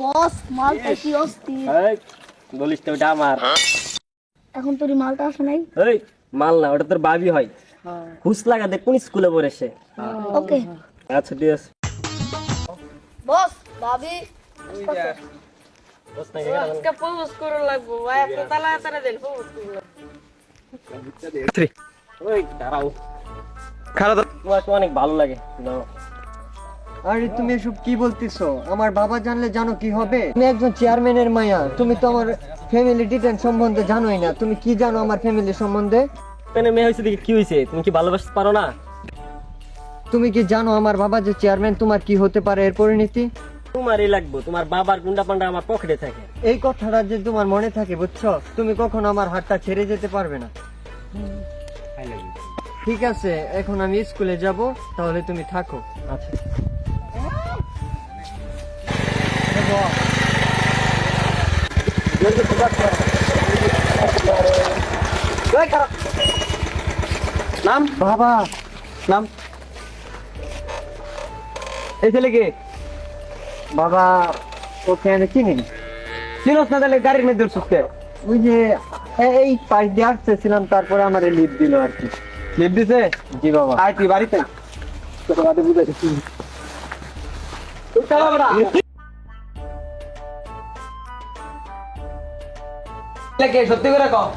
বস মালটা কি অস্থির। এই বলিস তো ওটা আমার। এখন তোর মালটা আসে নাই। এই মাল না, ওটা তোর ভাবি হয়। হুস লাগা দে কোন স্কুলে পড়েছে। ওকে আচ্ছা ঠিক আছে। বস ভাবি বস না গেলা। আজকে প্রপোজ করে লাগবো ভাই, আপনি তাড়াতাড়ি দেন, প্রপোজ করে লাগবো। ওই দাঁড়াও। খারাপ তোমাকে অনেক ভালো লাগে। নাও। আরে তুমি এসব কি বলতেছো? আমার বাবা জানলে জানো কি হবে? তুমি একজন চেয়ারম্যানের মায়া, তুমি তো আমার ফ্যামিলি ডিটেইল সম্বন্ধে জানোই না। তুমি কি জানো আমার ফ্যামিলি সম্বন্ধে? কেন মেয়ে হয়েছে দেখি কি হয়েছে? তুমি কি ভালোবাসতে পারো না? তুমি কি জানো আমার বাবা যে চেয়ারম্যান তোমার কি হতে পারে এর পরিণতি? তোমারই লাগবো, তোমার বাবার গুন্ডা পান্ডা আমার পকেটে থাকে। এই কথাটা যে তোমার মনে থাকে বুঝছো, তুমি কখনো আমার হাতটা ছেড়ে যেতে পারবে না। ঠিক আছে, এখন আমি স্কুলে যাব, তাহলে তুমি থাকো। আচ্ছা নাম বাবা, নাম এই ছেলে কে? বাবা ওকে আমি চিনি। চিনস না তাহলে গাড়ির মধ্যে উঠছে? ওই যে এই পাশ দিয়ে আসতেছিলাম, তারপরে আমার লিভ দিল আর কি। লিপ দিছে? জি বাবা। আয় তুই বাড়িতে। তোর বাড়িতে বুঝাইছি। তুই চালা বড়া। লেকে সত্যি করে কও।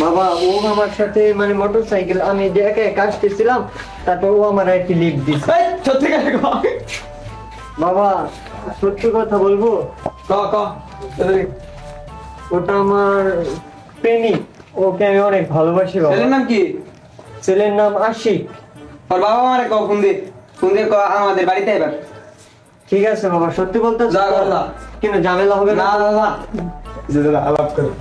বাবা ও আমার সাথে মানে মোটরসাইকেল, আমি যে একা একা আসতেছিলাম, তারপর ও আমার একটি লিভ দিছে। এই সত্যি করে কও। বাবা সত্যি কথা বলবো, ক ক। ওটা আমার প্রেমিক, ওকে আমি অনেক ভালোবাসি বাবা। ছেলের নাম কি? ছেলের নাম আশিক। ওর বাবা মারে কও, ফোন দিয়ে কও আমাদের বাড়িতে এবার। ঠিক আছে বাবা, সত্যি বলতে যা বললা। কিন্তু ঝামেলা হবে না। না না না, আলাপ করো।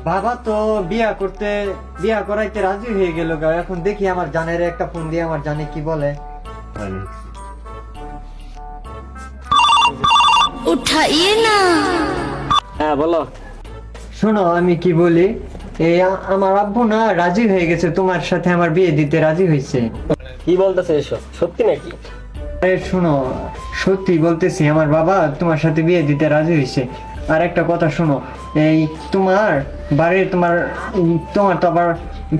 বাবা তো বিয়া করাইতে রাজি হয়ে গেল গা। এখন দেখি আমার জানের একটা ফোন দিয়ে আমার জানে কি বলে। উঠাইয়ে না। হ্যাঁ বলো। শোনো আমি কি বলি, এই আমার আব্বু না রাজি হয়ে গেছে, তোমার সাথে আমার বিয়ে দিতে রাজি হয়েছে। কি বলতেছে এসব? সত্যি নাকি? আরে শোনো, সত্যি বলতেছি, আমার বাবা তোমার সাথে বিয়ে দিতে রাজি হয়েছে। আর একটা কথা শোনো, এই তোমার বাড়ির তোমার তো আবার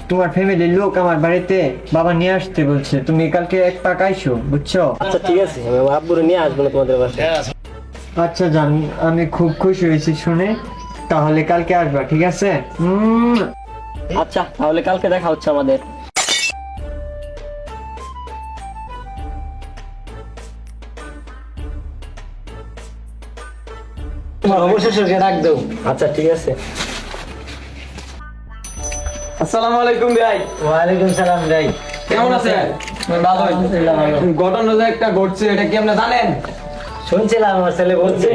তোমার ফ্যামিলির লোক আমার বাড়িতে বাবা নিয়ে আসতে বলছে। তুমি কালকে এক পাক আইসো, বুঝছো? আচ্ছা ঠিক আছে, আমি আব্বুরে নিয়ে আসবো না তোমাদের বাসায়। আচ্ছা জান, আমি খুব খুশি হয়েছি শুনে। তাহলে কালকে আসবা, ঠিক আছে? আচ্ছা তাহলে কালকে দেখা হচ্ছে আমাদের। তোমার অবশেষে ডাক দেও। আচ্ছা ঠিক আছে। আসসালামু আলাইকুম ভাই। ওয়ালাইকুম সালাম ভাই। কেমন আছেন? ভালো। ঘটনা যে একটা ঘটছে, এটা কি আপনি জানেন? শুনছিলাম আমার ছেলে বলছে।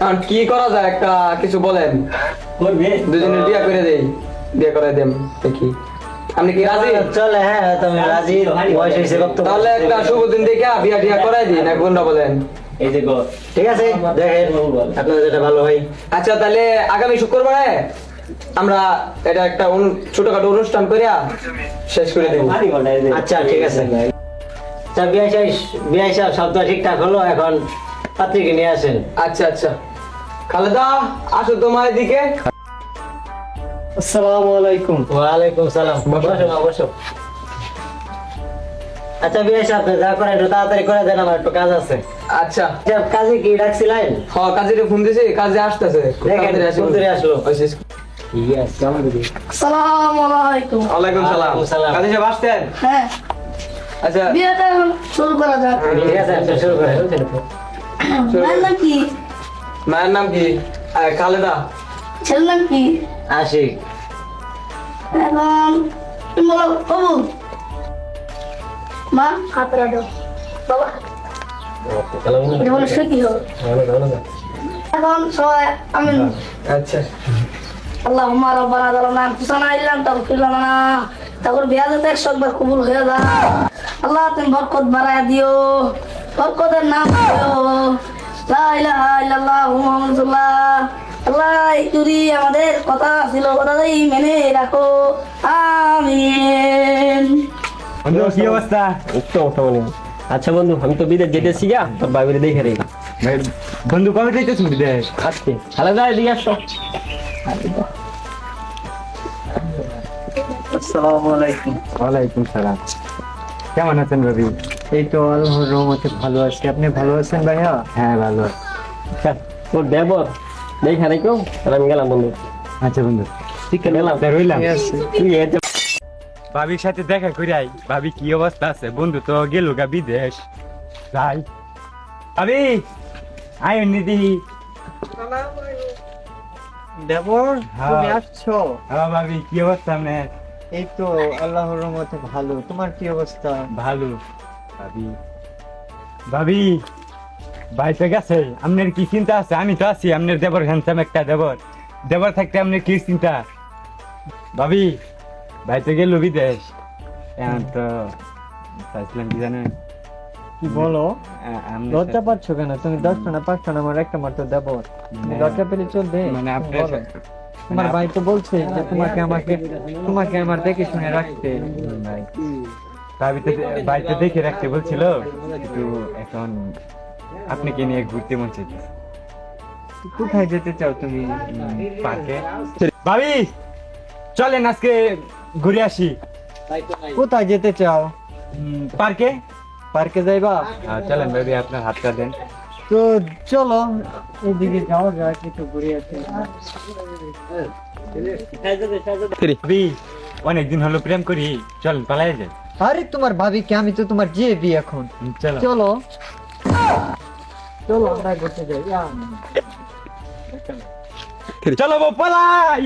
আর কি করা যায়, একটা কিছু বলেন। করবে দুজনের বিয়ে করে দেই, বিয়ে করে দেন দেখি। আপনি কি রাজি? চলে, হ্যাঁ তুমি রাজি, বয়স হয়েছে কত? তাহলে একটা শুভ দিন দেখে বিয়া টিয়া করাই দিন, এক ঘন্টা বলেন। এই যে গো। ঠিক আছে, দেখেন আপনার যেটা ভালো হয়। আচ্ছা তাহলে আগামী শুক্রবারে আমরা এটা একটা ছোটখাটো অনুষ্ঠান করিয়া শেষ করে দেবো। আচ্ছা ঠিক আছে। আচ্ছা বিয়ে সব তো ঠিকঠাক হলো, এখন পাত্রীকে নিয়ে আসেন। আচ্ছা আচ্ছা, খালেদা আসো তোমার দিকে। আসসালামু আলাইকুম। ওয়ালাইকুম সালাম। বসো বসো। আচ্ছা বিয়ে সাহেব, যা করেন একটু তাড়াতাড়ি করে দেন, আমার একটু কাজ আছে। আচ্ছা কাজে কি ডাকছিলেন? হ্যাঁ, কাজে ফোন দিছি, কাজে আসতেছে। দেখেন কোন দূরে আসলো। ঠিক আছে কেমন দিদি? আসসালামু আলাইকুম। ওয়ালাইকুম সালাম। ওয়ালাইকুম সালাম। কাজে সাহেব আসতেন? হ্যাঁ, আচ্ছা বিয়েটা এখন শুরু করা যাক। ঠিক আছে, আচ্ছা শুরু করেন। মায়ের নাম কি? মায়ের নাম কি? খালেদা। ছেলের নাম কি? আশিক। এখন তুমি বলো বাবু। মা হাত রাখো। বাবা এটা বলে সে কি হবে? এখন সবাই আমিন। আচ্ছা আল্লাহুম্মা রাব্বানা যালামনা আনফুসানা ইল্লাম তাগফির লানা তারপর বিয়া যাতে 100 বার কবুল হয়ে যায়। আল্লাহ তুমি বরকত বাড়ায় দিও, বরকতের নাম দিও। লা ইলাহা ইল্লাল্লাহু মুহাম্মাদুর রাসূলুল্লাহ। আল্লাহ এই চুরি আমাদের কথা ছিল, কথাটাই মেনে রাখো। আমিন। কি অবস্থা? একটু মোটামুটি। আচ্ছা বন্ধু আমি তো বিদেশ যেতেছি গা তোর ভাবিরে দেখে রে ভাই বন্ধু কবে যাইতেছ বিদেশ? আজকে খালা যায় দিয়ে আসো আসসালামু আলাইকুম। ওয়ালাইকুম সালাম। কেমন আছেন ভাবি? এই তো আল্লাহর রহমতে ভালো আছি, আপনি ভালো আছেন ভাইয়া? হ্যাঁ ভালো। তোর দেবর দেখে রেখো আর আমি গেলাম বন্ধু আচ্ছা বন্ধু ঠিক আছে গেলাম রইলাম। ঠিক আছে। তুই এতে ভাবির সাথে দেখা করে আই, ভাবি কি অবস্থা আছে? বন্ধু তো গেল গা বিদেশ, যাই। ভাবি আয় নিদি। দেবর হ্যাঁ। তুমি আসছো? হ্যাঁ ভাবি কি অবস্থা আপনার? এই তো আল্লাহর রহমতে ভালো, তোমার কি অবস্থা? ভালো। ভাবি ভাবি বাইসে গেছে, আপনার কি চিন্তা আছে? আমি তো আছি, আপনার দেবর হ্যান্ডসাম একটা দেবর। দেবর থাকতে আপনার কি চিন্তা? ভাবি বাইতে গেল বিদেশ, এখন তো চাইছিলাম কি জানেন? কি বলো? আপনার লজ্জা সাথে- পাচ্ছ কেন? তুমি 10টা না 5টা না, আমার একটা মাত্র দেবর। তুমি মানে- লজ্জা পেলে চলবে? মানে তুমি আপনার বলো। সাথে- তোমার ভাই তো বলছে যে তোমাকে আমার দেখে শুনে রাখতে। ভাই বাড়িতে দেখে রাখতে বলছিল, কিন্তু এখন আপনাকে নিয়ে ঘুরতে মন চাইতেছে কোথায় যেতে চাও তুমি? পার্কে। ভাবি চলেন আজকে ঘুরে আসি কোথায় যেতে চাও? পার্কে। পার্কে যাইবা? চলেন ভাবি, আপনার হাতটা দেন। তো চলো এদিকে যাওয়া যাক, একটু ঘুরে আসি। ভাবি অনেকদিন হলো প্রেম করি, চলেন পালাই যাই। আরে তোমার ভাবিকে, আমি তো তোমার জিএবি এখন। চলো চলো চলো আমরা ঘুরতে যাই। চলো পালাই।